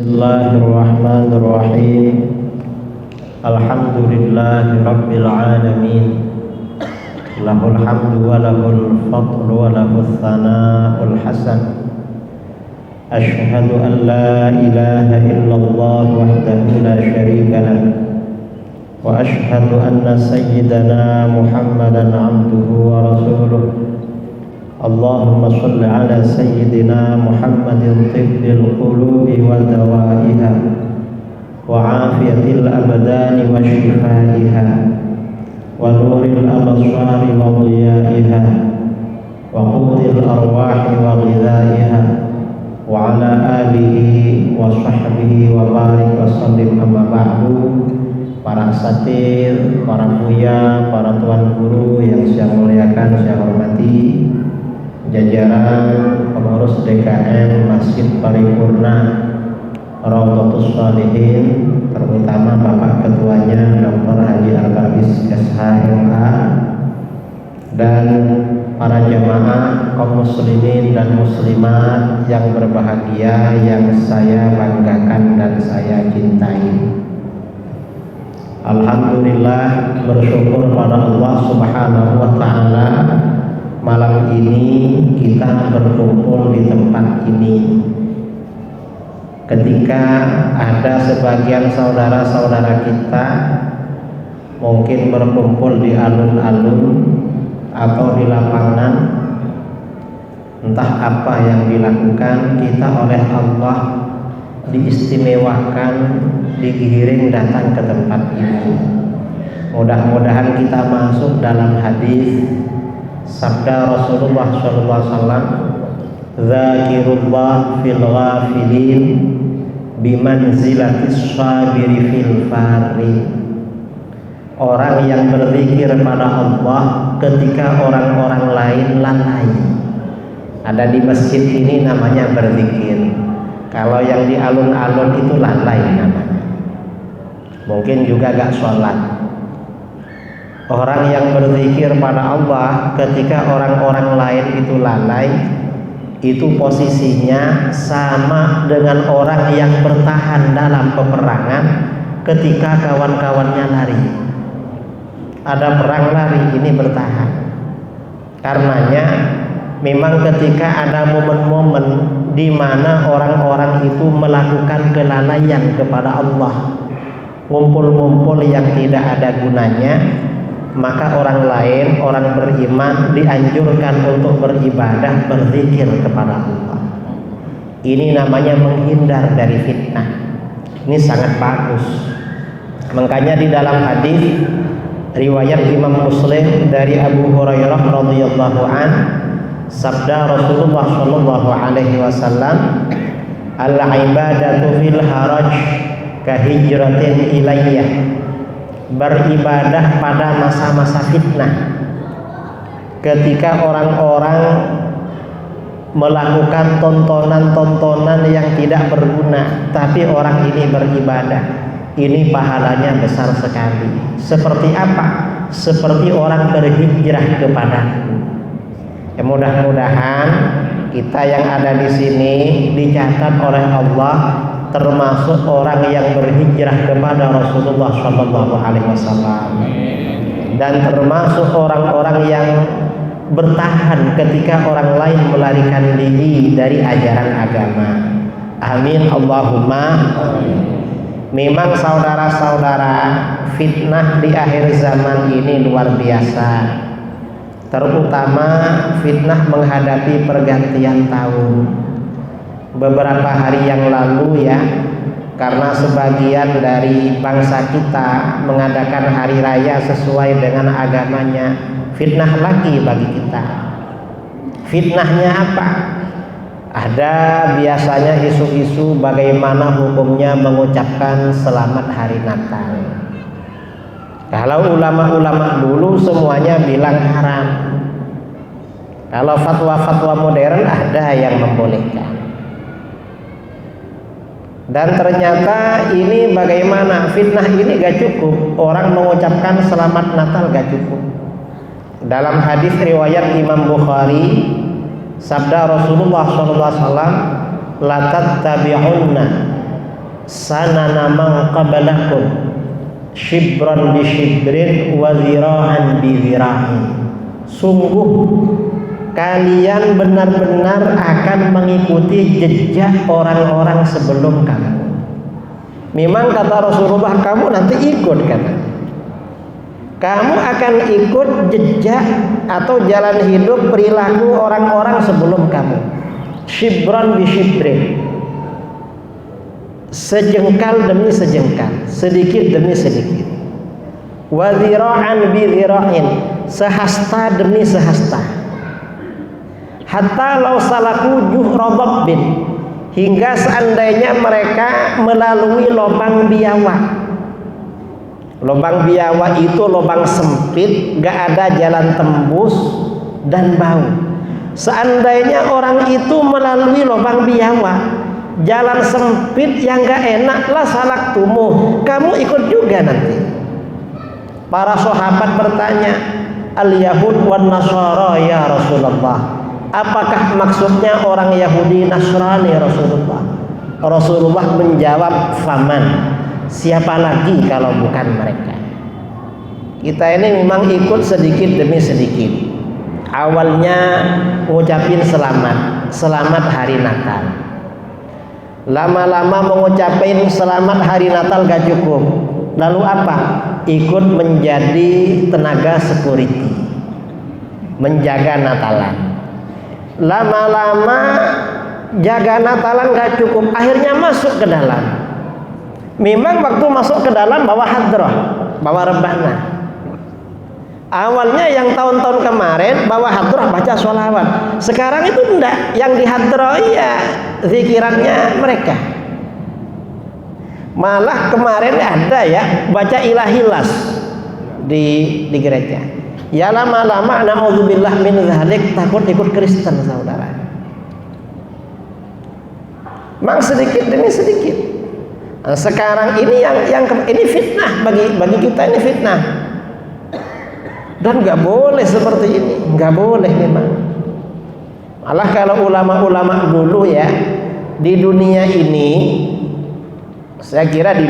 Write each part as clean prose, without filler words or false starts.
Bismillahirrahmanirrahim. Alhamdulillahi rabbil alamin. Lahul hamdu wa lahul fadlu wa lahul thana'ul hasan. Ashhadu an la ilaha illallah wahdahu la syarika lah. Wa ashhadu anna sayyidana Muhammadan abduhu wa rasuluh. Allahumma salli ala sayyidina Muhammadin tibbil qulubi wa dawaiha wa afiyatil abdani wa shifaiha wa nuril absari wa dhiyaiha wa qutil arwahi wa ghidaiha wa ala alihi wa sahbihi wa barik wa sallim. Amma ba'du. Para asatidz, para buya, para tuan guru yang saya muliakan, saya hormati, jajaran pengurus DKM Masjid Paripurna Raudhatus Shalihin, terutama Bapak Ketuanya Dr. Haji Al-Kabis SHMA, dan para jamaah kaum muslimin dan muslimat yang berbahagia, yang saya banggakan dan saya cintai. Alhamdulillah, bersyukur pada Allah Subhanahu wa Ta'ala, malam ini kita berkumpul di tempat ini ketika ada sebagian saudara-saudara kita mungkin berkumpul di alun-alun atau di lapangan. Entah apa yang dilakukan, kita oleh Allah diistimewakan, digiring datang ke tempat ini. Mudah-mudahan kita masuk dalam hadis sabda Rasulullah SAW, "Dzakirullah fil ghafilin bimanzilatis sabiri fil fari." Orang yang berzikir pada Allah ketika orang-orang lain lalai. Ada di masjid ini namanya berzikir. Kalau yang di alun-alun itu lalai namanya. Mungkin juga gak sholat. Orang yang berzikir pada Allah ketika orang-orang lain itu lalai, itu posisinya sama dengan orang yang bertahan dalam peperangan ketika kawan-kawannya lari. Ada perang lari, ini bertahan. Karenanya memang ketika ada momen-momen di mana orang-orang itu melakukan kelalaian kepada Allah, ngumpul-ngumpul yang tidak ada gunanya, maka orang lain, orang beriman dianjurkan untuk beribadah, berzikir kepada Allah. Ini namanya menghindar dari fitnah. Ini sangat bagus. Makanya di dalam hadis riwayat Imam Muslim dari Abu Hurairah radhiyallahu an, sabda Rasulullah sallallahu alaihi wasallam, "Al-ibadatu fil haraj kahijratin ilayya." Beribadah pada masa-masa fitnah, ketika orang-orang melakukan tontonan-tontonan yang tidak berguna, tapi orang ini beribadah, ini pahalanya besar sekali. Seperti apa? Seperti orang berhijrah kepadaku. Ya, mudah-mudahan kita yang ada di sini dicatat oleh Allah termasuk orang yang berhijrah kepada Rasulullah SAW, dan termasuk orang-orang yang bertahan ketika orang lain melarikan diri dari ajaran agama. Amin Allahumma. Memang saudara-saudara, fitnah di akhir zaman ini luar biasa, terutama fitnah menghadapi pergantian tahun. Beberapa hari yang lalu ya, karena sebagian dari bangsa kita mengadakan hari raya sesuai dengan agamanya, fitnah lagi bagi kita. Fitnahnya apa? Ada biasanya isu-isu bagaimana hukumnya mengucapkan selamat hari Natal. Kalau ulama-ulama dulu semuanya bilang haram. Kalau fatwa-fatwa modern ada yang membolehkan. Dan ternyata ini bagaimana, fitnah ini gak cukup. Orang mengucapkan selamat Natal gak cukup. Dalam hadis riwayat Imam Bukhari, sabda Rasulullah SAW, la tattabi'unna sanana man qablakum shibran bi shibrin wa dhira'an bi dhira'in. Sungguh kalian benar-benar akan mengikuti jejak orang-orang sebelum kamu. Memang kata Rasulullah, kamu nanti ikut kan? Kamu akan ikut jejak atau jalan hidup perilaku orang-orang sebelum kamu. Shibran bi shibrin, sejengkal demi sejengkal, sedikit demi sedikit. Wa dhira'an bi dhira'in, sehasta demi sehasta. Hatta law salaku juhra dhabbin, hingga seandainya mereka melalui lubang biawak. Lubang biawak itu lubang sempit, gak ada jalan tembus dan bau. Seandainya orang itu melalui lubang biawak, jalan sempit yang gak enak, lah salak tumuh, kamu ikut juga nanti. Para sahabat bertanya, al-yahud wan nasara ya Rasulullah, apakah maksudnya orang Yahudi Nasrani Rasulullah? Rasulullah menjawab, faman, siapa lagi kalau bukan mereka. Kita ini memang ikut sedikit demi sedikit. Awalnya ngucapin selamat hari Natal. Lama-lama mengucapin selamat hari Natal gak cukup. Lalu apa? Ikut menjadi tenaga security, menjaga Natalan. Lama-lama jaga Natalan gak cukup, akhirnya masuk ke dalam. Memang waktu masuk ke dalam bawa hadrah, bawa rebana. Awalnya yang tahun-tahun kemarin bawa hadrah baca sholawat. Sekarang itu enggak, yang di hadrah ya zikirannya mereka. Malah kemarin ada ya baca ilahilas di gereja. Ya lama-lama na'udzubillah min dzalik, takut ikut Kristen saudara. Mang sedikit demi sedikit. Nah, sekarang ini yang ini fitnah bagi kita, ini fitnah. Dan nggak boleh seperti ini, nggak boleh memang. Malah kalau ulama-ulama dulu ya di dunia ini, saya kira di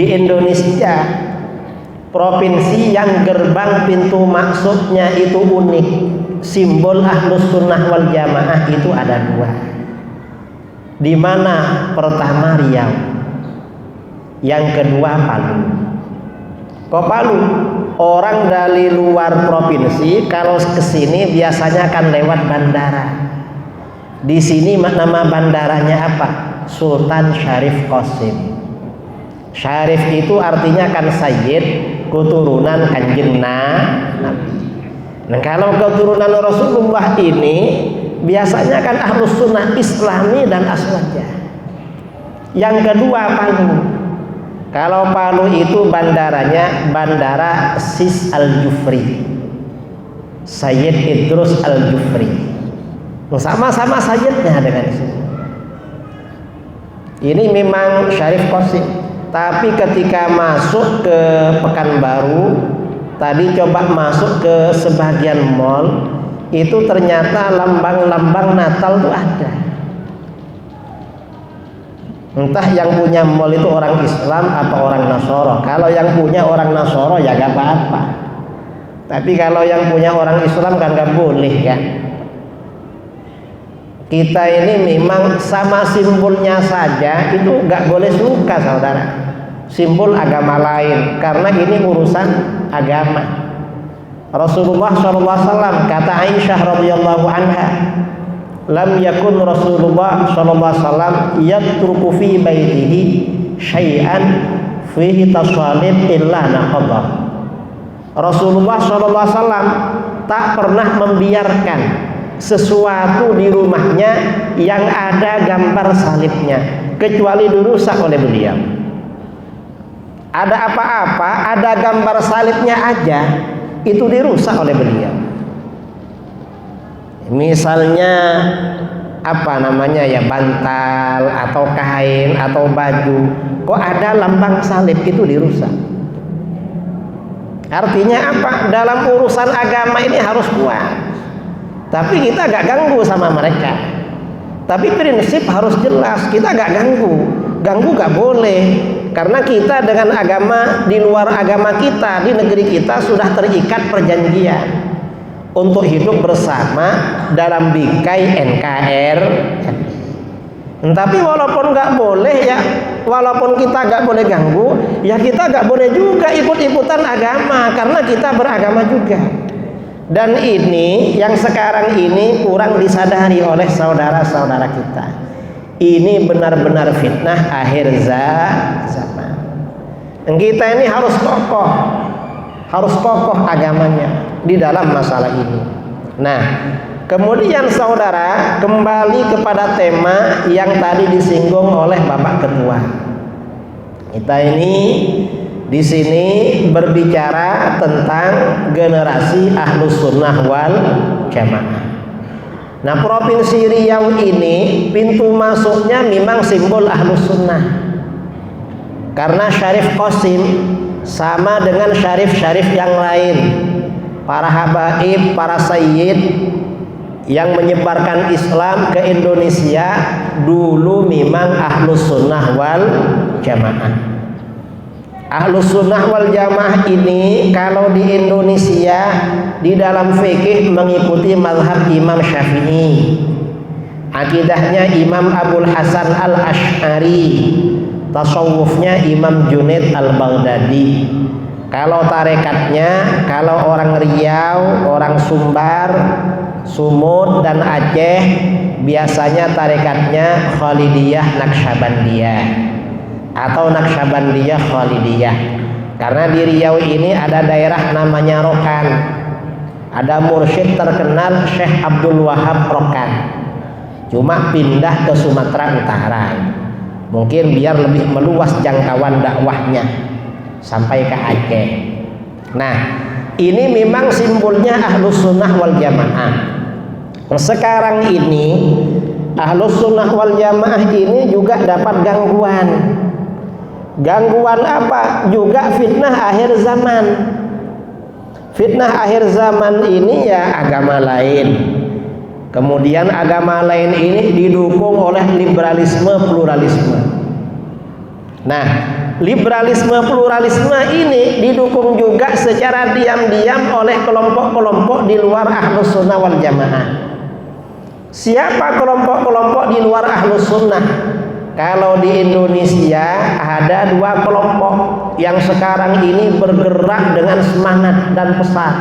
Indonesia provinsi yang gerbang pintu masuknya itu unik, simbol Ahlus Sunnah wal Jamaah itu ada dua. Di mana pertama Riau, yang kedua Palu. Kok Palu? Orang dari luar provinsi kalau kesini biasanya akan lewat bandara. Di sini nama bandaranya apa? Sultan Syarif Qasim. Syarif itu artinya kan sayyid, keturunan Kanjeng Nabi. Nah kalau keturunan Rasulullah ini biasanya kan Ahlus Sunnah Islami dan aswajah. Yang kedua Palu. Kalau Palu itu bandaranya Bandara Sis Al-Jufri, Sayyid Idrus Al-Jufri. Sama-sama sayyidnya dengan itu. Ini memang Syarif Qasim. Tapi ketika masuk ke Pekanbaru, tadi coba masuk ke sebagian mall, itu ternyata lambang-lambang Natal itu ada. Entah yang punya mall itu orang Islam apa orang Nasoro. Kalau yang punya orang Nasoro ya gak apa-apa. Tapi kalau yang punya orang Islam kan gak boleh kan. Kita ini memang sama simbolnya saja itu gak boleh suka saudara. Simbol agama lain, karena ini urusan agama. Rasulullah SAW kata Aisyah radhiyallahu anha, lam yakun Rasulullah SAW yatruku fi baitihi syai'an fihi tasalib illa naqadha. Rasulullah SAW tak pernah membiarkan sesuatu di rumahnya yang ada gambar salibnya kecuali dirusak oleh beliau. Ada apa-apa, ada gambar salibnya aja, itu dirusak oleh beliau. Misalnya apa namanya ya, bantal atau kain atau baju, kok ada lambang salib, itu dirusak. Artinya apa? Dalam urusan agama ini harus kuat. Tapi kita gak ganggu sama mereka. Tapi prinsip harus jelas, kita gak ganggu gak boleh. Karena kita dengan agama di luar agama kita, di negeri kita sudah terikat perjanjian untuk hidup bersama dalam bingkai NKRI. Tapi walaupun gak boleh ya, walaupun kita gak boleh ganggu, ya kita gak boleh juga ikut-ikutan agama, karena kita beragama juga. Dan ini yang sekarang ini kurang disadari oleh saudara-saudara kita. Ini benar-benar fitnah akhir zaman. Kita ini harus kokoh agamanya di dalam masalah ini. Nah, kemudian saudara kembali kepada tema yang tadi disinggung oleh Bapak Ketua. Kita ini di sini berbicara tentang generasi Ahlus Sunnah wal Jamaah. Nah, Provinsi Riau ini pintu masuknya memang simbol Ahlus Sunnah. Karena Syarif Qasim sama dengan syarif-syarif yang lain, para habaib, para sayyid yang menyebarkan Islam ke Indonesia dulu memang Ahlus Sunnah wal Jamaah. Ahlus Sunnah wal Jamaah ini kalau di Indonesia di dalam fikih mengikuti mazhab Imam Syafi'i, akidahnya Imam Abul Hasan Al-Asy'ari, tasawufnya Imam Junaid Al-Baghdadi. Kalau tarekatnya, kalau orang Riau, orang Sumbar, Sumut dan Aceh biasanya tarekatnya Khalidiyah Naqsyabandiyah atau Naqsyabandiyah Khalidiyah. Karena di Riau ini ada daerah namanya Rokan, ada mursyid terkenal Syekh Abdul Wahab Rokan, cuma pindah ke Sumatera Utara, mungkin biar lebih meluas jangkauan dakwahnya sampai ke Aceh. Nah, ini memang simbolnya Ahlus Sunnah wal Jamaah. Sekarang ini Ahlus Sunnah wal Jamaah ini juga dapat gangguan. Gangguan apa? Juga fitnah akhir zaman. Fitnah akhir zaman ini ya agama lain. Kemudian agama lain ini didukung oleh liberalisme pluralisme. Nah, liberalisme pluralisme ini didukung juga secara diam-diam oleh kelompok-kelompok di luar Ahlus Sunnah wal Jamaah. Siapa kelompok-kelompok di luar Ahlus Sunnah? Kalau di Indonesia ada dua kelompok yang sekarang ini bergerak dengan semangat dan pesat.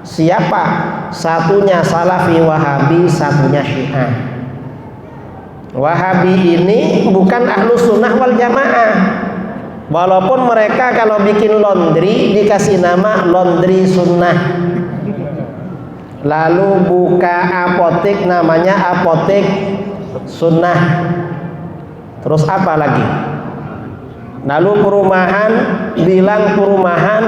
Siapa? Satunya Salafi Wahabi, satunya Syiah. Wahabi ini bukan Ahlus Sunnah wal Jamaah. Walaupun mereka kalau bikin laundry dikasih nama laundry sunnah. Lalu buka apotek namanya apotek sunnah. Terus apa lagi? Lalu perumahan bilang perumahan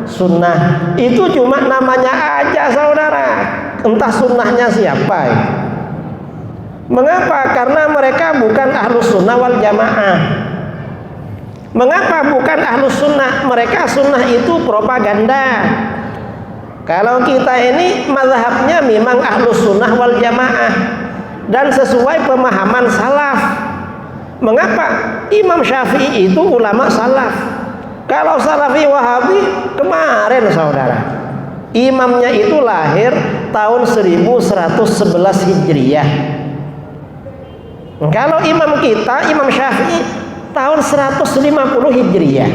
sunnah. Itu cuma namanya aja saudara. Entah sunnahnya siapa itu. Mengapa? Karena mereka bukan Ahlus Sunnah wal Jamaah. Mengapa bukan Ahlus Sunnah? Mereka sunnah itu propaganda. Kalau kita ini mazhabnya memang Ahlus Sunnah wal Jamaah dan sesuai pemahaman salaf. Mengapa? Imam Syafi'i itu ulama salaf. Kalau Salafi Wahabi kemarin saudara, imamnya itu lahir tahun 1111 Hijriyah. Kalau imam kita, Imam Syafi'i tahun 150 Hijriyah.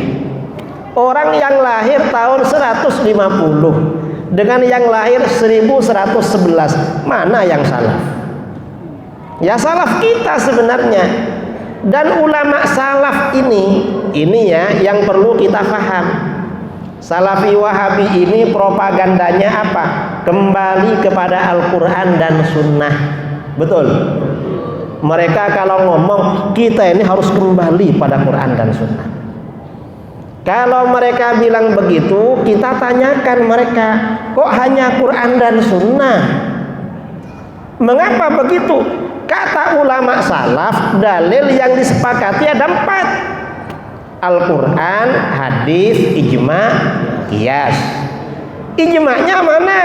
Orang yang lahir tahun 150 dengan yang lahir 1111, mana yang salaf? Ya salaf kita sebenarnya. Dan ulama salaf ini ya yang perlu kita paham. Salafi Wahabi ini propagandanya apa? Kembali kepada Al-Quran dan Sunnah. Betul. Mereka kalau ngomong kita ini harus kembali pada Quran dan Sunnah. Kalau mereka bilang begitu, kita tanyakan mereka, kok hanya Quran dan Sunnah? Mengapa begitu? Kata ulama salaf, dalil yang disepakati ada 4. Al-Quran, hadis, ijma, qiyas. Ijma'nya mana?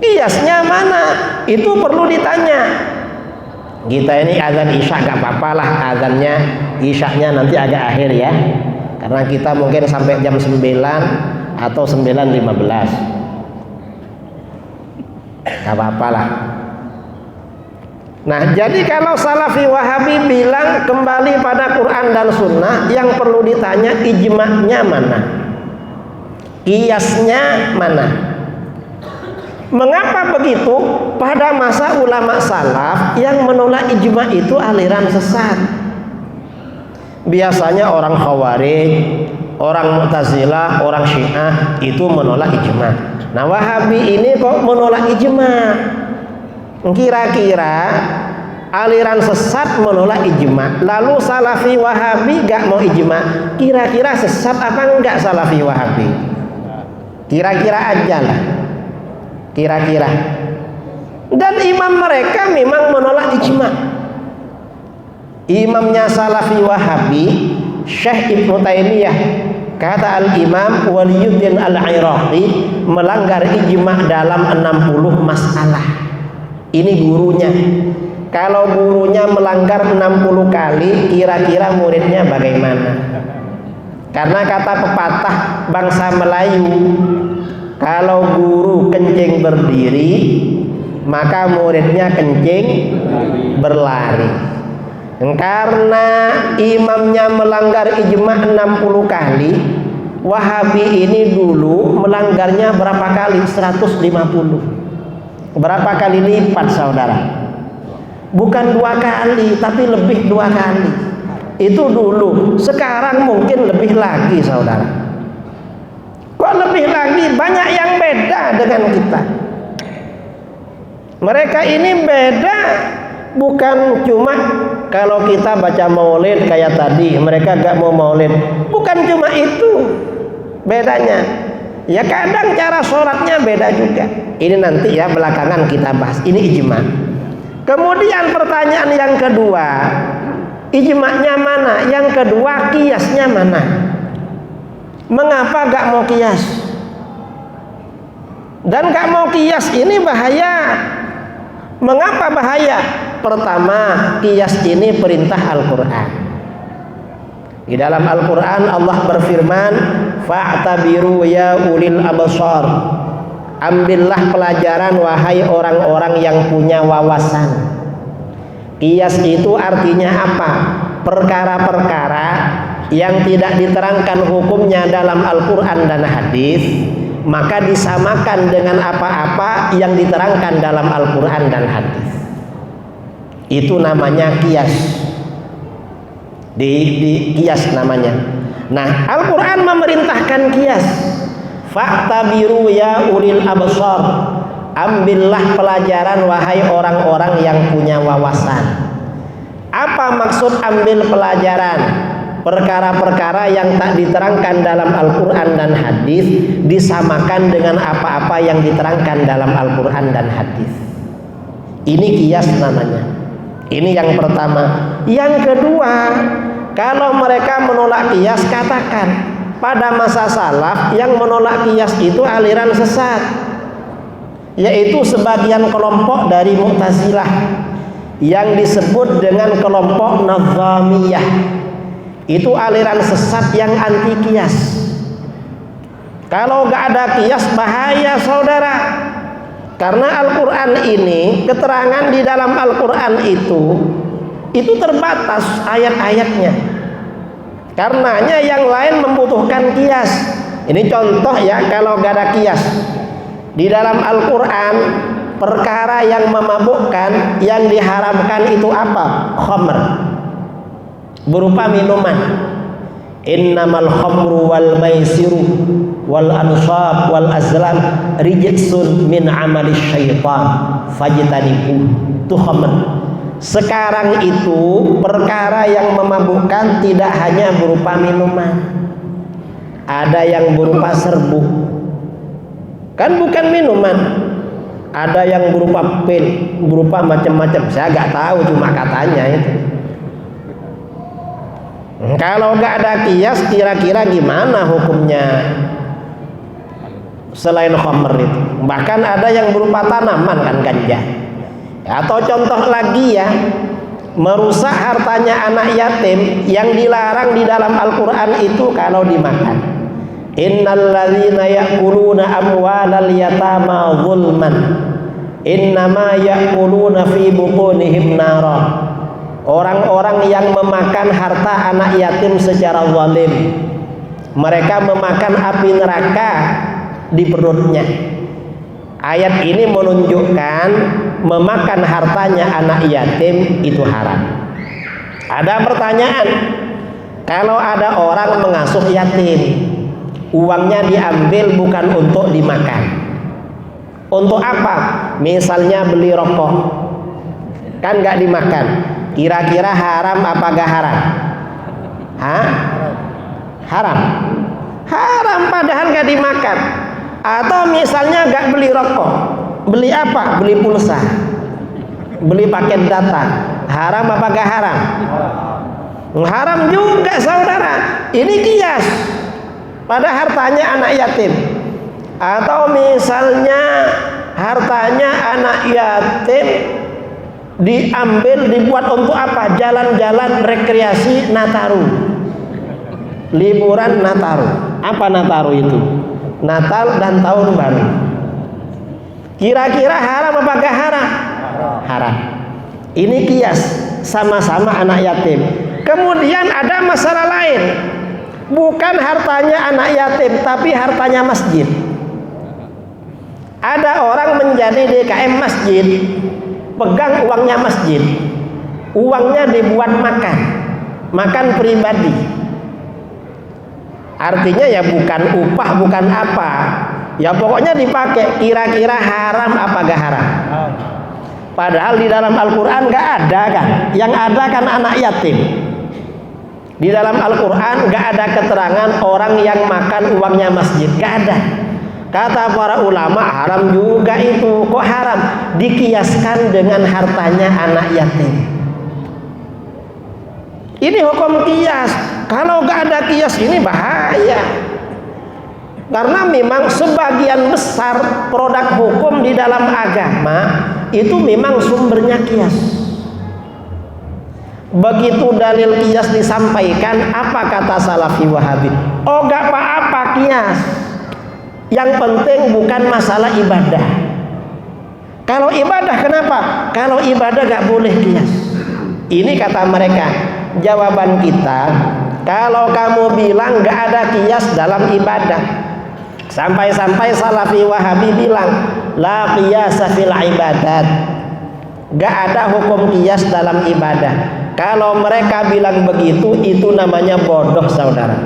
Qiyasnya mana? Itu perlu ditanya. Kita ini azan isya gak apa-apa lah, azannya isyanya nanti agak akhir ya, karena kita mungkin sampai jam 9 atau 9.15, gak apa-apa lah. Nah, jadi kalau Salafi Wahabi bilang kembali pada Quran dan Sunnah, yang perlu ditanya ijma'nya mana, kiasnya mana. Mengapa begitu? Pada masa ulama salaf yang menolak ijma itu aliran sesat. Biasanya orang Khawarij, orang Mu'tazilah, orang Syiah itu menolak ijma. Nah, Wahabi ini kok menolak ijma? Kira-kira aliran sesat menolak ijma, lalu Salafi Wahabi gak mau ijma, kira-kira sesat apa enggak Salafi Wahabi? Kira-kira aja lah, kira-kira. Dan imam mereka memang menolak ijma. Imamnya Salafi Wahabi, Syekh Ibnu Taimiyah, kata Al-Imam Waliyuddin Al-Iraqi, melanggar ijma dalam 60 masalah. Ini gurunya. Kalau gurunya melanggar 60 kali, kira-kira muridnya bagaimana? Karena kata pepatah bangsa Melayu, kalau guru kencing berdiri, maka muridnya kencing berlari. Karena imamnya melanggar ijma 60 kali, Wahabi ini dulu melanggarnya berapa kali? 150. Berapa kali lipat, saudara? Bukan 2 kali, tapi lebih 2 kali. Itu dulu. Sekarang mungkin lebih lagi, saudara. Kok lebih lagi? Banyak yang beda dengan kita. Mereka ini beda, bukan cuma kalau kita baca maulid kayak tadi, mereka gak mau maulid. Bukan cuma itu bedanya. Ya kadang cara sholatnya beda juga. Ini nanti ya belakangan kita bahas. Ini ijma. Kemudian pertanyaan yang kedua, ijma'nya mana? Yang kedua, kiasnya mana? Mengapa gak mau kias? Dan gak mau kias ini bahaya. Mengapa bahaya? Pertama, kias ini perintah Al-Quran. Di dalam Al-Quran Allah berfirman, fa'tabiru ya ulil absar. Ambillah pelajaran wahai orang-orang yang punya wawasan. Qiyas itu artinya apa? Perkara-perkara yang tidak diterangkan hukumnya dalam Al-Quran dan hadis, maka disamakan dengan apa-apa yang diterangkan dalam Al-Quran dan hadis. Itu namanya qiyas. Di qiyas namanya. Nah, Al-Quran memerintahkan qiyas. Fa'tabiru ya ulil absar. Ambillah pelajaran wahai orang-orang yang punya wawasan. Apa maksud ambil pelajaran? Perkara-perkara yang tak diterangkan dalam Al-Quran dan hadis disamakan dengan apa-apa yang diterangkan dalam Al-Quran dan hadis. Ini qiyas namanya. Ini yang pertama. Yang kedua, kalau mereka menolak qiyas, katakan pada masa salaf yang menolak qiyas itu aliran sesat, yaitu sebagian kelompok dari Mu'tazilah yang disebut dengan kelompok Nazamiyah. Itu aliran sesat yang anti qiyas. Kalau gak ada qiyas bahaya, saudara. Karena Al-Quran ini, keterangan di dalam Al-Quran itu terbatas ayat-ayatnya. Karenanya yang lain membutuhkan qiyas. Ini contoh ya, kalau gak ada qiyas. Di dalam Al-Quran, perkara yang memabukkan, yang diharamkan itu apa? Khamr, berupa minuman. Innamal khamru wal maisiru wal ansab wal azlam rijsun min amalis syaitan fajtanibu. Itu khamr. Sekarang itu perkara yang memabukkan tidak hanya berupa minuman, ada yang berupa serbuk, kan bukan minuman. Ada yang berupa pil, berupa macam-macam. Saya gak tahu, cuma katanya itu. Kalau gak ada qiyas, kira-kira gimana hukumnya selain khamr itu? Bahkan ada yang berupa tanaman, kan ganja. Atau contoh lagi ya, merusak hartanya anak yatim yang dilarang di dalam Al-Quran itu kalau dimakan. Innal ladzina ya'kuluna amwalal yatama zulman innama ya'kuluna fi butunihim nara. Orang-orang yang memakan harta anak yatim secara zalim, mereka memakan api neraka di perutnya. Ayat ini menunjukkan memakan hartanya anak yatim itu haram. Ada pertanyaan, kalau ada orang mengasuh yatim, uangnya diambil bukan untuk dimakan, untuk apa? Misalnya beli rokok, kan nggak dimakan. Kira-kira haram apa gak haram? Haram. Haram padahal gak dimakan. Atau misalnya gak beli rokok, beli apa? Beli pulsa, beli paket data. Haram apa gak haram? Haram juga saudara. Ini kias pada hartanya anak yatim. Atau misalnya hartanya anak yatim diambil, dibuat untuk apa? Jalan-jalan rekreasi Nataru, liburan Nataru. Apa Nataru itu? Natal dan Tahun Baru. Kira-kira haram apa gak haram? Haram. Ini kias, sama-sama anak yatim. Kemudian ada masalah lain, bukan hartanya anak yatim tapi hartanya masjid. Ada orang menjadi DKM masjid, pegang uangnya masjid, uangnya dibuat makan pribadi. Artinya ya bukan upah, bukan apa, ya pokoknya dipakai. Kira-kira haram apa gak haram? Padahal di dalam Al-Quran gak ada kan, yang ada kan anak yatim. Di dalam Al-Quran gak ada keterangan orang yang makan uangnya masjid, gak ada. Kata para ulama haram juga itu. Kok haram? Dikiaskan dengan hartanya anak yatim. Ini hukum kias. Kalau gak ada kias ini bahaya. Karena memang sebagian besar produk hukum di dalam agama itu memang sumbernya kias. Begitu dalil kias disampaikan, apa kata Salafi Wahabi? Oh gak apa-apa kias, yang penting bukan masalah ibadah. Kalau ibadah kenapa? Kalau ibadah gak boleh kias. Ini kata mereka. Jawaban kita, kalau kamu bilang gak ada kias dalam ibadah, sampai-sampai Salafi Wahabi bilang la qiyasa fil ibadat, gak ada hukum kias dalam ibadah. Kalau mereka bilang begitu, itu namanya bodoh saudara.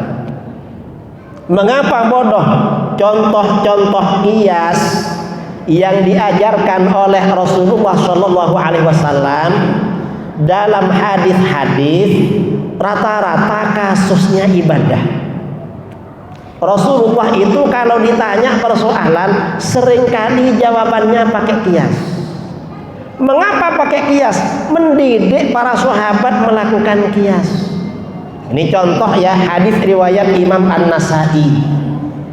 Mengapa bodoh? Contoh-contoh kias yang diajarkan oleh Rasulullah SAW dalam hadis-hadis rata-rata kasusnya ibadah. Rasulullah itu kalau ditanya persoalan seringkali jawabannya pakai kias. Mengapa pakai kias? Mendidik para sahabat melakukan kias. Ini contoh ya, hadis riwayat Imam An-Nasai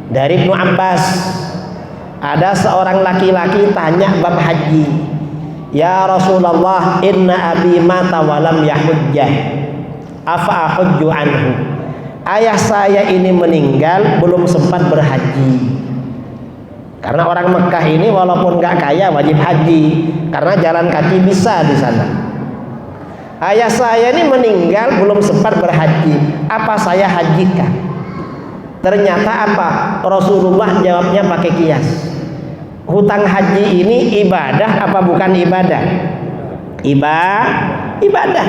dari Ibnu Abbas. Ada seorang laki-laki tanya bab haji. Ya Rasulullah, inna abi mata walam yahujjah, afa ahujju anhu. Ayah saya ini meninggal belum sempat berhaji. Karena orang Mekah ini walaupun nggak kaya wajib haji, karena jalan kaki bisa di sana. Ayah saya ini meninggal belum sempat berhaji, apa saya hajikan? Ternyata apa? Rasulullah jawabnya pakai kias. Hutang haji ini ibadah apa bukan ibadah? Ibadah.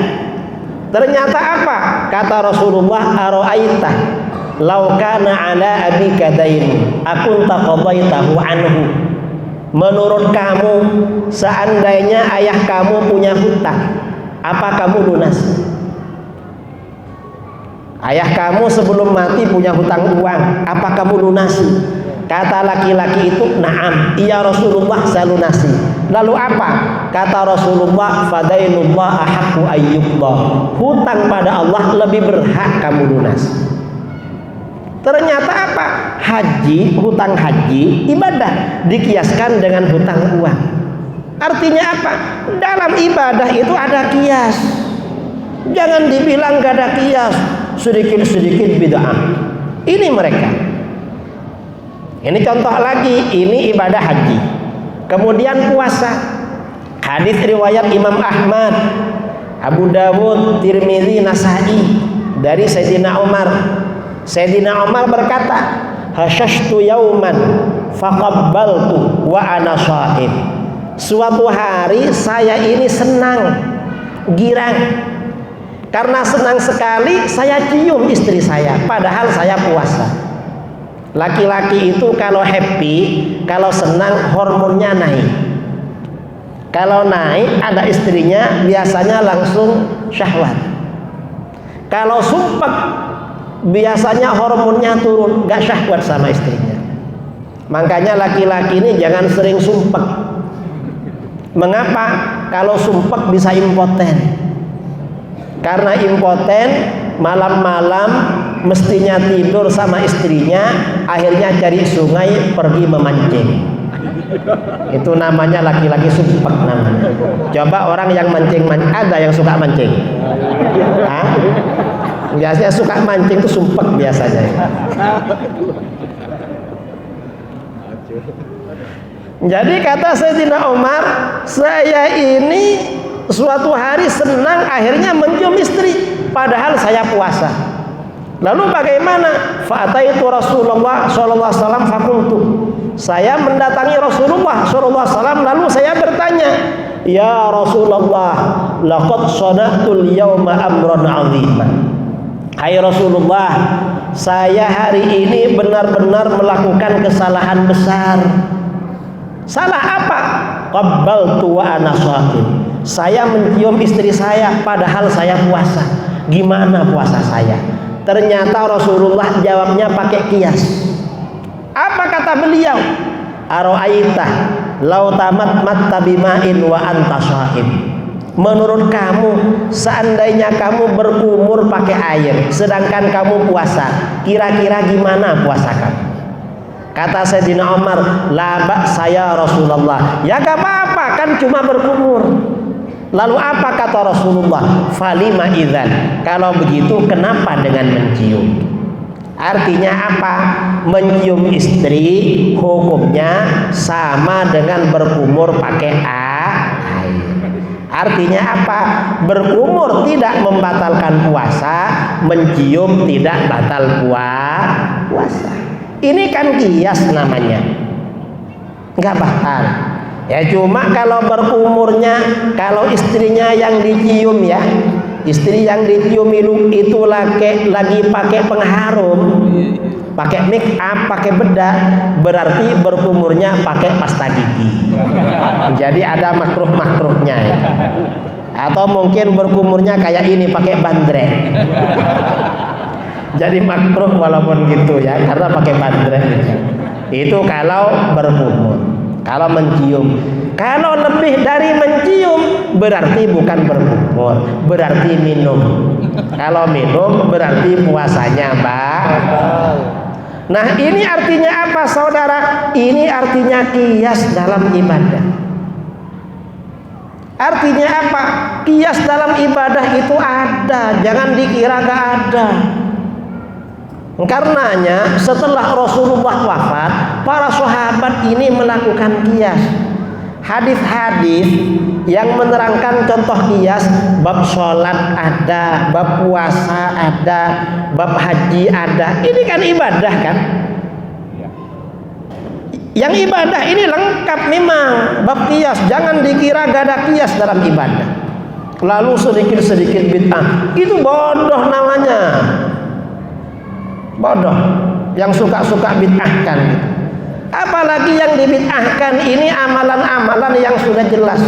Ternyata apa? Kata Rasulullah, aro'aita law kana ala abika dain akunta qadaitahu anhu. Menurut kamu, seandainya ayah kamu punya hutang, apa kamu lunasi? Ayah kamu sebelum mati punya hutang uang, apa kamu lunasi? Kata laki-laki itu, na'am, iya Rasulullah, saya lunasi. Lalu apa? Kata Rasulullah, fadainullah ahaqqu ayyuqdah. Hutang pada Allah lebih berhak kamu lunasi. Ternyata apa? Haji, hutang haji, ibadah dikiaskan dengan hutang uang. Artinya apa? Dalam ibadah itu ada kias. Jangan dibilang gak ada kias, sedikit-sedikit bid'ah. Ini mereka. Ini contoh lagi, ini ibadah haji. Kemudian puasa. Hadis riwayat Imam Ahmad, Abu Dawud, Tirmidzi, Nasa'i dari Sayyidina Umar. Sayyidina Umar berkata, "Hasyashtu yauman faqabbaltu wa ana sha'im." Suatu hari saya ini senang, girang. Karena senang sekali saya cium istri saya padahal saya puasa. Laki-laki itu kalau happy, kalau senang hormonnya naik. Kalau naik ada istrinya biasanya langsung syahwat. Kalau sumpek biasanya hormonnya turun, gak syahwat sama istrinya. Makanya laki-laki ini jangan sering sumpek. Mengapa? Kalau sumpek bisa impoten. Karena impoten malam-malam mestinya tidur sama istrinya, akhirnya cari sungai pergi memancing. Itu namanya laki-laki sumpek namanya. Coba orang yang mancing, ada yang suka mancing? Hah? Biasanya suka mancing itu sumpek biasanya. Jadi kata Sayyidina Umar, saya ini suatu hari senang akhirnya mencium istri padahal saya puasa. Lalu bagaimana? Fa'ataitu Rasulullah sallallahu alaihi wasallam fakultu. Saya mendatangi Rasulullah sallallahu alaihi wasallam lalu saya bertanya, "Ya Rasulullah, laqad sadaqtul yauma amran 'azima." Hai Rasulullah, saya hari ini benar-benar melakukan kesalahan besar. Salah apa? Qabbaltu wa ana sha'im. Saya mencium istri saya padahal saya puasa. Gimana puasa saya? Ternyata Rasulullah jawabnya pakai kias. Apa kata beliau? Aro'aita lau tamat matta bima'in wa anta sha'im. Menurut kamu, seandainya kamu berkumur pakai air sedangkan kamu puasa, kira-kira gimana puasa kamu? Kata Sayyidina Umar, "La saya Rasulullah." Ya gak apa-apa, kan cuma berkumur. Lalu apa kata Rasulullah? "Falima idzan." Kalau begitu kenapa dengan mencium? Artinya apa? Mencium istri hukumnya sama dengan berkumur pakai air. Artinya apa? Berkumur tidak membatalkan puasa, mencium tidak batal puasa. Ini kan kias namanya, nggak batal. Ya cuma kalau berumurnya, kalau istrinya yang dicium ya, istri yang dicium itu lagi pakai pengharum, pakai make up, pakai bedak, berarti berumurnya pakai pasta gigi. Jadi ada makruh-makruhnya ya. Atau mungkin berkumurnya kayak ini pakai bandrek. Jadi makruh walaupun gitu ya, karena pakai bandrek. Itu kalau berkumur. Kalau mencium, kalau lebih dari mencium berarti bukan berkumur, berarti minum. Kalau minum berarti puasanya batal. Nah ini artinya apa saudara? Ini artinya kias dalam ibadah. Artinya apa? Kias dalam ibadah itu ada, jangan dikira gak ada. Karenanya setelah Rasulullah wafat, para sahabat ini melakukan kias. Hadis-hadis yang menerangkan contoh kias, bab sholat ada, bab puasa ada, bab haji ada. Ini kan ibadah kan? Yang ibadah ini lengkap memang bab kias. Jangan dikira gak ada kias dalam ibadah. Lalu sedikit-sedikit bid'ah, itu bodoh namanya. Bodoh yang suka-suka bid'ahkan. Apalagi yang dibid'ahkan ini amalan-amalan yang sudah jelas.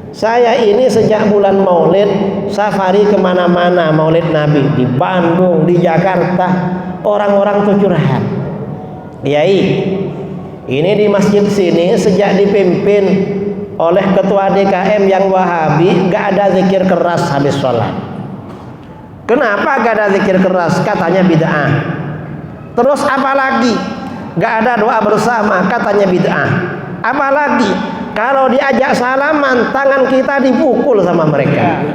Saya ini sejak bulan Maulid safari kemana-mana Maulid Nabi, di Bandung, di Jakarta, orang-orang tuh curhat. Yai, ini di masjid sini sejak dipimpin oleh ketua DKM yang Wahabi gak ada zikir keras habis sholat. Kenapa gak ada zikir keras? Katanya bid'ah. Terus apalagi? Gak ada doa bersama, katanya bid'ah. Apalagi kalau diajak salaman tangan kita dipukul sama mereka.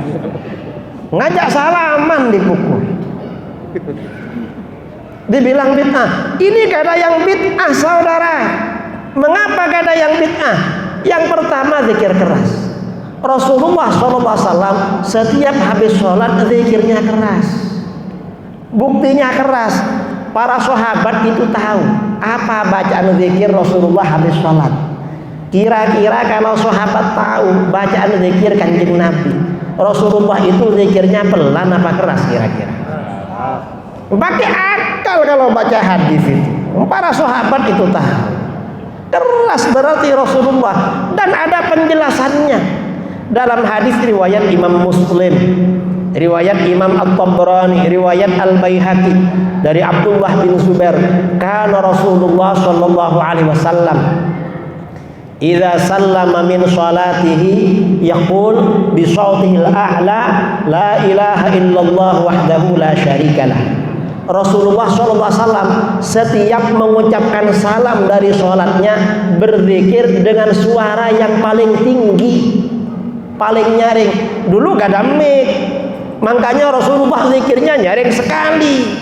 ngajak salaman dipukul. Dibilang bid'ah. Ini gak ada yang bid'ah, saudara. Mengapa gak ada yang bid'ah? Yang pertama, zikir keras. Rasulullah SAW setiap habis sholat zikirnya keras. Buktinya keras. Para sahabat itu tahu apa bacaan zikir Rasulullah habis sholat. Kira-kira kalau sahabat tahu bacaan zikir Kanjeng Nabi, Rasulullah itu zikirnya pelan apa keras kira-kira? Pakai akal kalau baca hadis itu. Para sahabat itu tahu keras berarti Rasulullah, dan ada penjelasannya dalam hadis riwayat Imam Muslim, riwayat Imam At-Tabrani, riwayat Al-Baihaqi dari Abdullah bin Zubair, kana Rasulullah sallallahu alaihi wasallam idza sallama min salatihi yaqul bi sautihil a'la la ilaha illallah wahdahu la syarikalah. Rasulullah SAW setiap mengucapkan salam dari sholatnya berzikir dengan suara yang paling tinggi, paling nyaring. Dulu gak ada mic, makanya Rasulullah zikirnya nyaring sekali,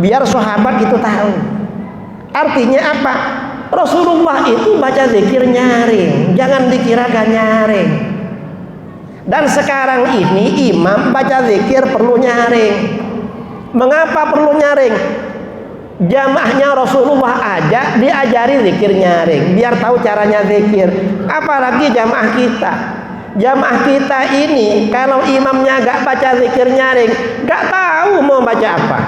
biar sahabat itu tahu. Artinya apa? Rasulullah itu baca zikir nyaring, jangan dikira gak nyaring. Dan sekarang ini imam baca zikir perlu nyaring. Mengapa perlu nyaring? Jamaahnya Rasulullah aja diajari zikir nyaring, biar tahu caranya zikir. Apalagi jamaah kita. Jamaah kita ini kalau imamnya gak baca zikir nyaring, gak tahu mau baca apa.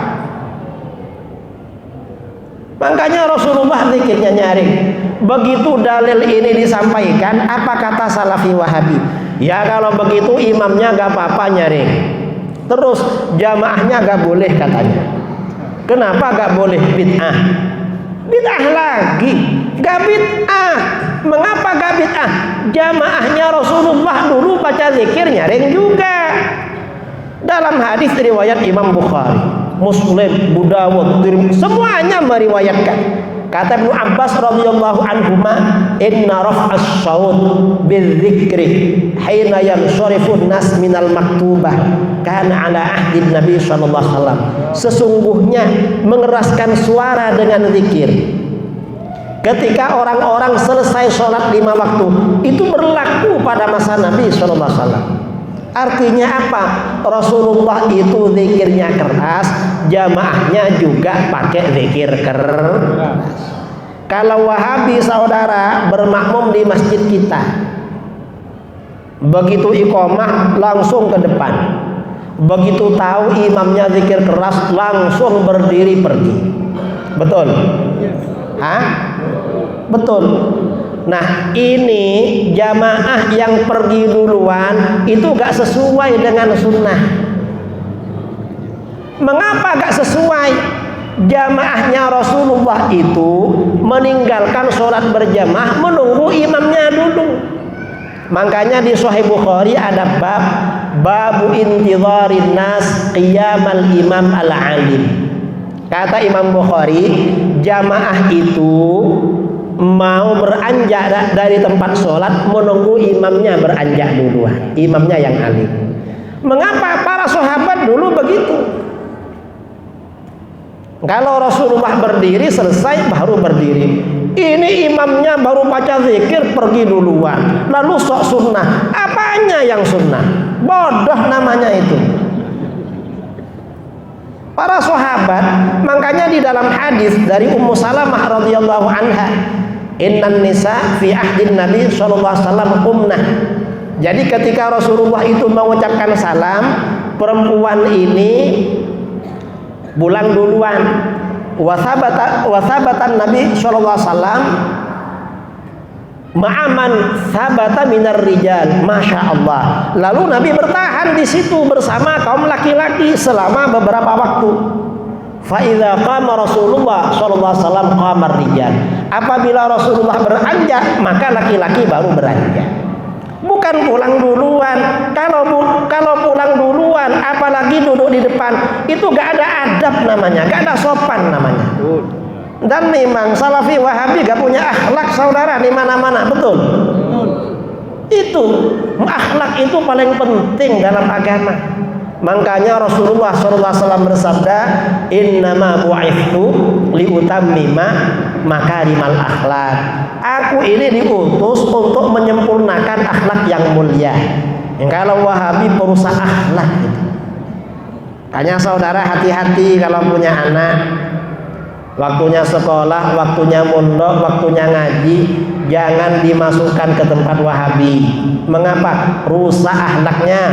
Makanya Rasulullah zikirnya nyaring. Begitu dalil ini disampaikan, apa kata Salafi Wahabi? Ya kalau begitu imamnya gak apa-apa nyaring, terus jamaahnya gak boleh katanya. Kenapa gak boleh? Bid'ah. Bid'ah lagi. Gak bid'ah. Mengapa gak bid'ah? Jamaahnya Rasulullah dulu baca zikir nyaring juga. Dalam hadis riwayat Imam Bukhari, Muslim, Abu Dawud, semuanya meriwayatkan. Kata Ibnu Abbas radhiyallahu anhuma, inna raf'as shaut bidzikri hina yansharifu nas minal maktubah kana ala ahdi Nabi sallallahu alaihi wasallam. Sesungguhnya mengeraskan suara dengan zikir ketika orang-orang selesai sholat 5 waktu itu berlaku pada masa Nabi sallallahu alaihi wasallam. Artinya apa? Rasulullah itu zikirnya keras, jamaahnya juga pakai zikir keras. Kalau Wahabi saudara bermakmum di masjid kita, begitu iqamah langsung ke depan, begitu tahu imamnya zikir keras langsung berdiri pergi. Betul? Hah? Betul. Nah ini jamaah yang pergi duluan itu gak sesuai dengan sunnah. Mengapa gak sesuai? Jamaahnya Rasulullah itu meninggalkan sholat berjamaah menunggu imamnya dulu. Makanya di Sahih Bukhari ada babu intidharin nas qiyamal imam al-alim. Kata Imam Bukhari, jamaah itu mau beranjak dari tempat sholat menunggu imamnya beranjak duluan, imamnya yang alim. Mengapa? Para sahabat dulu begitu. Kalau Rasulullah berdiri selesai baru berdiri. Ini imamnya baru baca zikir pergi duluan, lalu sok sunnah. Apanya yang sunnah? Bodoh namanya itu. Para sahabat, makanya di dalam hadis dari Ummu Salamah radhiyallahu anha, innan nisa fi ahdin Nabi sallallahu alaihi wasallam umnah. Jadi ketika Rasulullah itu mengucapkan salam, perempuan ini pulang duluan. Wasabatan Nabi sallallahu alaihi wasallam ma'aman sabata minar rijal, masya Allah. Lalu Nabi bertahan di situ bersama kaum laki-laki selama beberapa waktu. Fa idza qama Rasulullah sallallahu alaihi wasallam qamar rijal. Apabila Rasulullah beranjak, maka laki-laki baru beranjak. Bukan pulang duluan. Kalau pulang duluan, apalagi duduk di depan, itu gak ada adab namanya, gak ada sopan namanya. Dan memang Salafi Wahabi gak punya akhlak saudara di mana-mana, betul? Itu Itu akhlak itu paling penting dalam agama. Makanya Rasulullah SAW bersabda, innama bu'ithtu liutammima makarimal akhlak. Aku ini diutus untuk menyempurnakan akhlak yang mulia. Kalau Wahabi perusak akhlak gitu. Makanya saudara hati-hati kalau punya anak, waktunya sekolah, waktunya mondok, waktunya ngaji, jangan dimasukkan ke tempat Wahabi. Mengapa? Rusak akhlaknya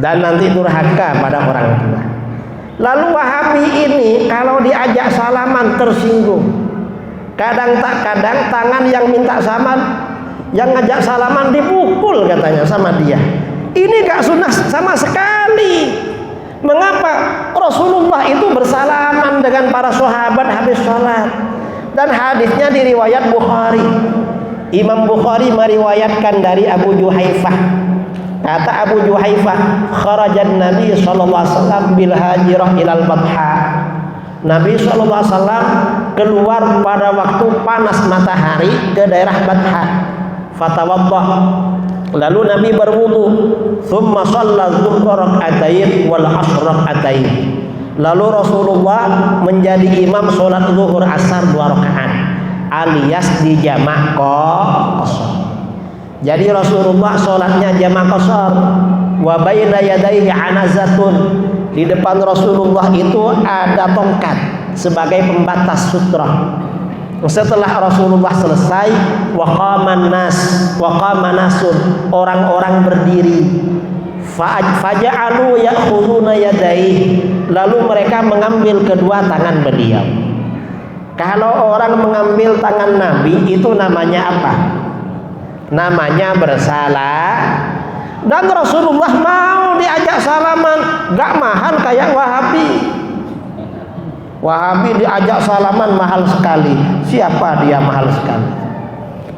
dan nanti durhaka pada orang tua. Lalu Wahabi ini kalau diajak salaman tersinggung. Kadang tak kadang tangan yang minta salaman, yang ngajak salaman dipukul katanya sama dia. Ini gak sunnah sama sekali. Mengapa? Rasulullah itu bersalaman dengan para sahabat habis sholat. Dan hadisnya diriwayat Bukhari. Imam Bukhari meriwayatkan dari Abu Juhaifah. Kata Abu Juhaifah, kharajan Nabi sallallahu alaihi wasallam bil hajirah ilal badha. Nabi sallallahu alaihi wasallam keluar pada waktu panas matahari ke daerah Badha. Fatawaddah. Lalu Nabi berwudu, thumma shalla dzuhra rak'atain wal 'ashr rak'atain. Lalu Rasulullah menjadi imam salat zuhur asar 2 rakaat alias di jamak qashar. Jadi Rasulullah salatnya jamak qashar. Wa baina yadayhi anazatun. Di depan Rasulullah itu ada tongkat sebagai pembatas sutra. Setelah Rasulullah selesai, waqaman nasun, orang-orang berdiri. Faja'alu ya'khuduna yadayhi, lalu mereka mengambil kedua tangan beliau. Kalau orang mengambil tangan Nabi itu namanya apa? Namanya bersalah. Dan Rasulullah mau diajak salaman, gak mahal kayak Wahabi. Wahabi diajak salaman mahal sekali. Siapa dia mahal sekali?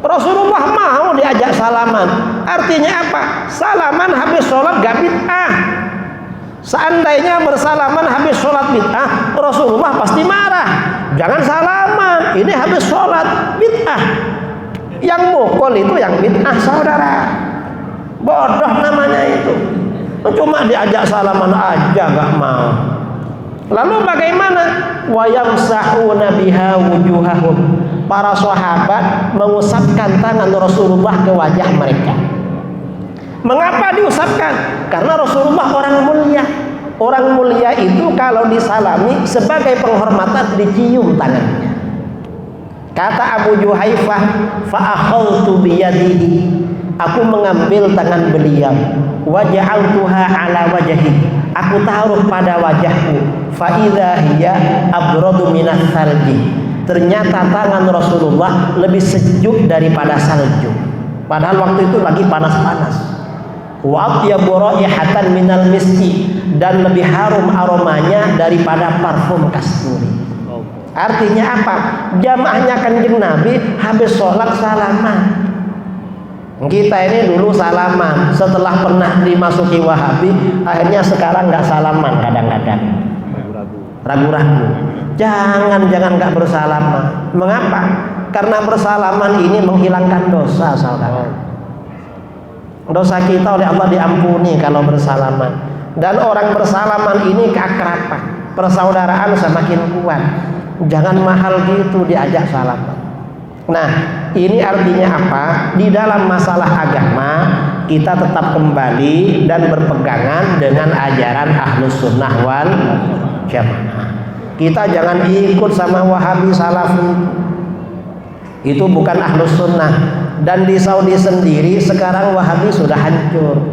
Rasulullah mau diajak salaman. Artinya apa? Salaman habis sholat gak bid'ah. Seandainya bersalaman habis sholat bid'ah, Rasulullah pasti marah. Jangan salaman, ini habis sholat bid'ah. Yang mukul itu yang bid'ah saudara. Bodoh namanya itu. Cuma diajak salaman aja gak mau. Lalu bagaimana? Wa yamsahuna biha wujuhahum. Para sahabat mengusapkan tangan Rasulullah ke wajah mereka. Mengapa diusapkan? Karena Rasulullah orang mulia. Orang mulia itu kalau disalami sebagai penghormatan dicium tangannya. Kata Abu Juhaifah, fa akhadtu bi yadihi. Aku mengambil tangan beliau, waja'altuha ala wajhi. Aku taruh pada wajahku, fa idza hiya abradu minas salji. Ternyata tangan Rasulullah lebih sejuk daripada salju. Padahal waktu itu lagi panas-panas. Wa atyabu raihatan minal miski, dan lebih harum aromanya daripada parfum kasturi. Artinya apa? Jamaahnya Kanjeng Nabi habis sholat salaman. Kita ini dulu salaman, setelah pernah dimasuki Wahabi, akhirnya sekarang nggak salaman kadang-kadang. Ragu-ragu. Jangan nggak bersalaman. Mengapa? Karena bersalaman ini menghilangkan dosa, saudara. Dosa kita oleh Allah diampuni kalau bersalaman. Dan orang bersalaman ini keakraban, persaudaraan semakin kuat. Jangan mahal gitu diajak salaman. Nah, ini artinya apa? Di dalam masalah agama kita tetap kembali dan berpegangan dengan ajaran Ahlus Sunnah wal Jamaah. Kita jangan ikut sama Wahabi Salafi. Itu bukan Ahlus Sunnah. Dan di Saudi sendiri sekarang Wahabi sudah hancur.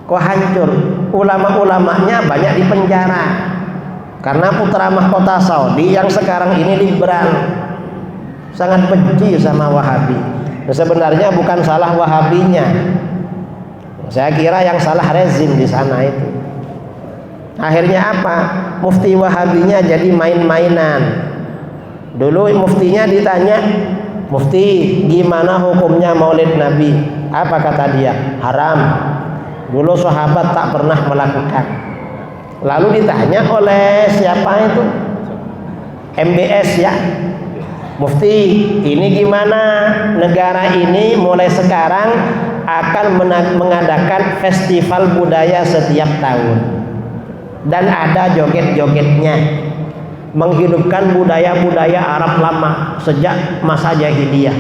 Kok hancur? Ulama-ulamanya banyak di penjara. Karena putra mahkota Saudi yang sekarang ini liberal, sangat benci sama Wahabi. Sebenarnya bukan salah Wahabinya. Saya kira yang salah rezim di sana itu. Akhirnya apa? Mufti Wahabinya jadi main-mainan. Dulu muftinya ditanya, "Mufti, gimana hukumnya Maulid Nabi?" Apa kata dia? Haram. Dulu sahabat tak pernah melakukan. Lalu ditanya oleh siapa itu? MBS ya. Mufti, ini gimana? Negara ini mulai sekarang akan mengadakan festival budaya setiap tahun. Dan ada joget-jogetnya, menghidupkan budaya-budaya Arab lama sejak masa jahiliyah.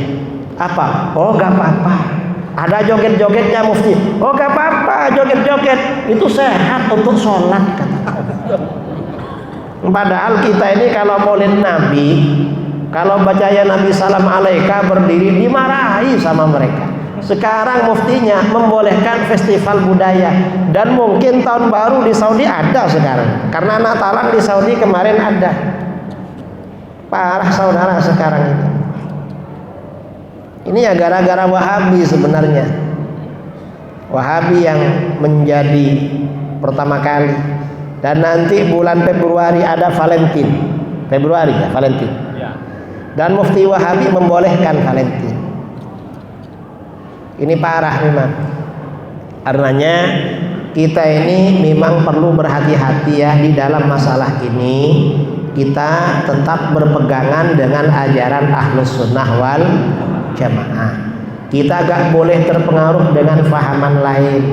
Apa? Oh, gak apa-apa. Ada joget-jogetnya Mufti. Oh, gak apa-apa, joget-joget itu sehat untuk sholat. Padahal kita ini kalau maulid Nabi, kalau baca ya Nabi salam alaika berdiri dimarahi sama mereka. Sekarang muftinya membolehkan festival budaya, dan mungkin tahun baru di Saudi ada sekarang, karena Natalan di Saudi kemarin ada. Parah saudara sekarang itu. Ini ya gara-gara Wahabi sebenarnya. Wahabi yang menjadi pertama kali. Dan nanti bulan Februari ada Valentine. Februari ya, Valentine. Dan Mufti Wahabi membolehkan Valentine. Ini parah memang. Karenanya kita ini memang perlu berhati-hati ya di dalam masalah ini. Kita tetap berpegangan dengan ajaran Ahlus Sunnah wal Jamaah. Kita gak boleh terpengaruh dengan fahaman lain.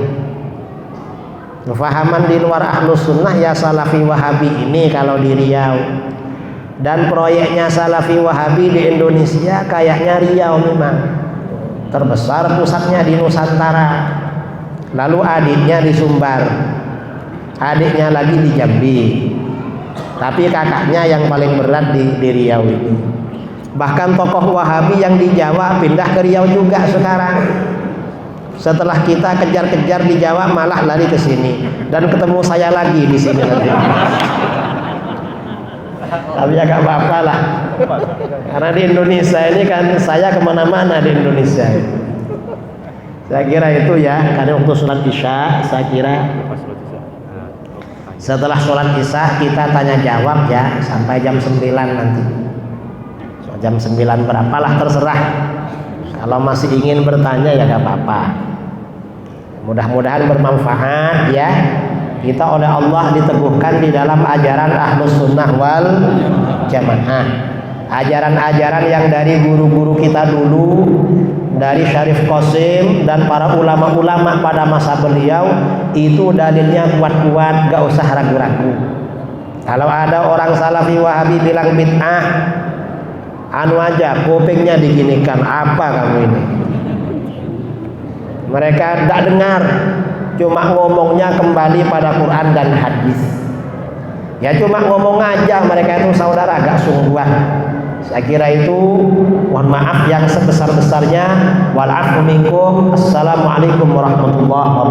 Fahaman di luar Ahlus Sunnah ya Salafi Wahabi ini kalau di Riau. Dan proyeknya Salafi Wahabi di Indonesia kayaknya Riau memang. Terbesar pusatnya di Nusantara, lalu adiknya di Sumbar, adiknya lagi di Jambi, tapi kakaknya yang paling berat di Riau ini. Bahkan tokoh Wahabi yang di Jawa pindah ke Riau juga sekarang. Setelah kita kejar-kejar di Jawa malah lari ke sini, dan ketemu saya lagi di sini nanti. Tapi ya gak apa-apa lah, karena di Indonesia ini kan saya kemana-mana di Indonesia. Saya kira itu ya, karena waktu sholat isya, saya kira setelah sholat isya kita tanya jawab ya sampai jam 9 nanti. Jam 9 berapalah terserah. Kalau masih ingin bertanya ya gak apa-apa. Mudah-mudahan bermanfaat ya. Kita oleh Allah diteguhkan di dalam ajaran Ahlus Sunnah wal Jamaah. Ajaran-ajaran yang dari guru-guru kita dulu, dari Syarif Qasim dan para ulama-ulama pada masa beliau, itu dalilnya kuat-kuat, gak usah ragu-ragu. Kalau ada orang Salafi Wahabi bilang bid'ah, anu aja kupingnya diginikan, apa kamu ini? Mereka tidak dengar, cuma ngomongnya kembali pada Quran dan hadis. Ya cuma ngomong aja, mereka itu saudara agak sungguhan. Saya kira itu, mohon maaf yang sebesar-besarnya. Wal afu minkum. Assalamualaikum warahmatullahi wabarakatuh.